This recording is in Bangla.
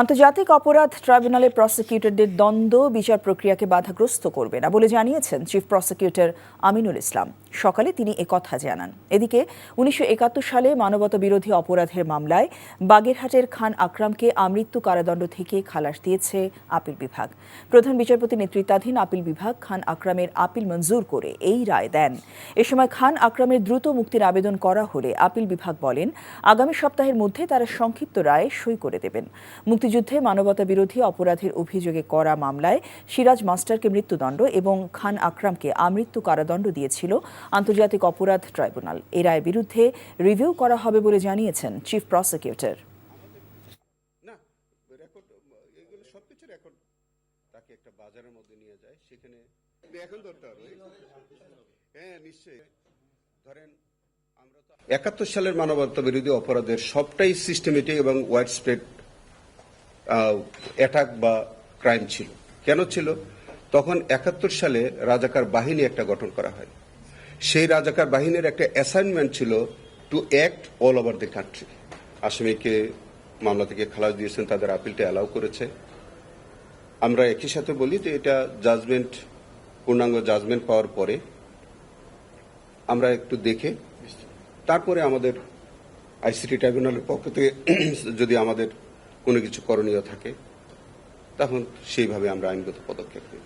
আন্তর্জাতিক অপরাধ ট্রাইব্যুনালে প্রসিকিউটরদের দ্বন্দ্ব বিচার প্রক্রিয়াকে বাধাগ্রস্ত করবে না বলে জানিয়েছেন চিফ প্রসিকিউটর আমিনুল ইসলাম। সকালে তিনি একথা জানান। এদিকে ১৯৭১ সালে মানবতাবিরোধী অপরাধের মামলায় বাগেরহাটের খান আকরামকে আমৃত্যু কারাদণ্ড থেকে খালাস দিয়েছে আপিল বিভাগ। প্রধান বিচারপতি নেতৃত্বাধীন আপিল বিভাগ খান আকরামের আপিল মঞ্জুর করে এই রায় দেন। এ সময় খান আকরামের দ্রুত মুক্তির আবেদন করা হলে আপিল বিভাগ বলেন আগামী সপ্তাহের মধ্যে তারা সংক্ষিপ্ত রায়ে সই করে দেবেন। মুক্তিযুদ্ধে মানবতাবিরোধী অপরাধের অভিযোগে করা মামলায় সিরাজ মাস্টারকে মৃত্যুদণ্ড এবং খান আকরামকে আমৃত্যু কারাদণ্ড দিয়েছিল আন্তর্জাতিক অপরাধ ট্রাইব্যুনাল। এ রায়ের বিরুদ্ধে রিভিউ করা হবে বলে জানিয়েছেন চিফ প্রসিকিউটর। একাত্তর সালের মানবতাবিরোধী অপরাধের সবটাই সিস্টেমেটিক এবং ওয়াইড স্প্রেড অ্যাটাক বা ক্রাইম ছিল। কেন ছিল? তখন ৭১ সালে রাজাকার বাহিনী একটা গঠন করা হয়। সেই রাজাকার বাহিনীর একটা অ্যাসাইনমেন্ট ছিল to act all over the country. আসামিকে মামলা থেকে খালাস দিয়েছেন, তাদের আপিলটা অ্যালাউ করেছে। আমরা একই সাথে বলি যে এটা জাজমেন্ট, পূর্ণাঙ্গ জাজমেন্ট পাওয়ার পরে আমরা একটু দেখে তারপরে আমাদের আইসিটি ট্রাইব্যুনালের পক্ষ থেকে যদি আমাদের কোনো কিছু করণীয় থাকে তখন সেইভাবে আমরা আইনগত পদক্ষেপ নেব।